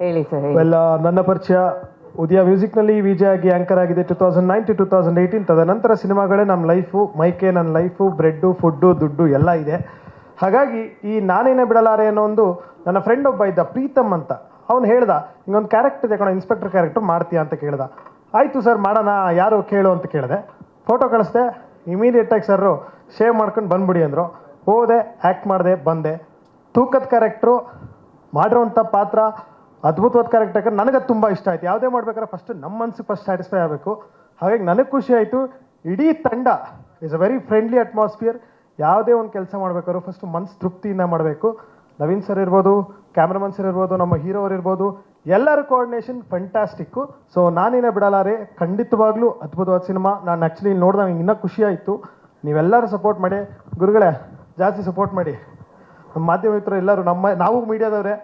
ಹೇಳಿ sir. Well, ನನ್ನ ಪರಿಚಯ ಉದಯ ಮ್ಯೂಸಿಕ್ನಲ್ಲಿ ವಿಜೆ ಆಗಿ ಆ್ಯಂಕರ್ ಆಗಿದೆ 2009 to 2018. ತದನಂತರ ಸಿನಿಮಾಗಳೇ ನಮ್ಮ ಲೈಫು, ಮೈಕೆ ನನ್ನ ಲೈಫು, ಬ್ರೆಡ್ಡು, ಫುಡ್ಡು, ದುಡ್ಡು ಎಲ್ಲ ಇದೆ. ಹಾಗಾಗಿ ಈ ನಾನೇನೇ ಬಿಡಲಾರೆ ಅನ್ನೋ ಒಂದು ನನ್ನ ಫ್ರೆಂಡ್ ಒಬ್ಬ ಇದ್ದ, ಪ್ರೀತಮ್ ಅಂತ. ಅವ್ನು ಹೇಳ್ದ, ಹಿಂಗೊಂದು ಕ್ಯಾರೆಕ್ಟರ್ ಇದೆ ಕಣ, ಇನ್ಸ್ಪೆಕ್ಟರ್ ಕ್ಯಾರೆಕ್ಟರ್ ಮಾಡ್ತೀಯಾ ಅಂತ ಕೇಳ್ದ. ಆಯಿತು ಸರ್ ಮಾಡೋಣ, ಯಾರು ಕೇಳು ಅಂತ ಕೇಳಿದೆ. ಫೋಟೋ ಕಳಿಸ್ದೆ. ಇಮಿಡಿಯೇಟಾಗಿ ಸರ್ರು ಶೇವ್ ಮಾಡ್ಕೊಂಡು ಬಂದ್ಬಿಡಿ ಅಂದರು. ಹೋದೆ, ಆ್ಯಕ್ಟ್ ಮಾಡಿದೆ, ಬಂದೆ. ತೂಕದ ಕ್ಯಾರೆಕ್ಟ್ರು, ಮಾಡಿರೋಂಥ ಪಾತ್ರ ಅದ್ಭುತವಾದ ಕ್ಯಾರೆಕ್ಟರ್. ಯಾಕಂದ್ರೆ ನನಗೆ ತುಂಬ ಇಷ್ಟ ಆಯಿತು. ಯಾವುದೇ ಮಾಡ್ಬೇಕಾದ್ರೆ ಫಸ್ಟ್ ನಮ್ಮ ಮನಸ್ಸಿಗೆ ಫಸ್ಟ್ ಸ್ಯಾಟಿಸ್ಫೈ ಆಗಬೇಕು. ಹಾಗಾಗಿ ನನಗೆ ಖುಷಿ ಆಯಿತು. ಇಡೀ ತಂಡ is a very friendly atmosphere. ಯಾವುದೇ ಒಂದು ಕೆಲಸ ಮಾಡಬೇಕಾದ್ರೂ ಫಸ್ಟ್ ಮನಸ್ಸು ತೃಪ್ತಿಯಿಂದ ಮಾಡಬೇಕು. ನವೀನ್ ಸರ್ ಇರ್ಬೋದು, ಕ್ಯಾಮ್ರಾಮನ್ ಸರ್ ಇರ್ಬೋದು, ನಮ್ಮ ಹೀರೋ ಅವ್ರು ಇರ್ಬೋದು, ಎಲ್ಲರ ಕೋಆರ್ಡಿನೇಷನ್ ಫಂಟಾಸ್ಟಿಕ್ಕು. ಸೊ ನಾನೇನೇ ಬಿಡಲಾರೆ ಖಂಡಿತವಾಗ್ಲೂ ಅದ್ಭುತವಾದ ಸಿನಿಮಾ. ನಾನು ಆ್ಯಕ್ಚುಲಿ ನೋಡಿದಾಗ ನಂಗೆ ಇನ್ನೂ ಖುಷಿ ಆಯಿತು. ನೀವೆಲ್ಲರೂ ಸಪೋರ್ಟ್ ಮಾಡಿ ಗುರುಗಳೇ, ಜಾಸ್ತಿ ಸಪೋರ್ಟ್ ಮಾಡಿ. ನಮ್ಮ ಮಾಧ್ಯಮ ಮಿತ್ರರು ಎಲ್ಲರೂ, ನಾವು ಮೀಡಿಯಾದವರೇ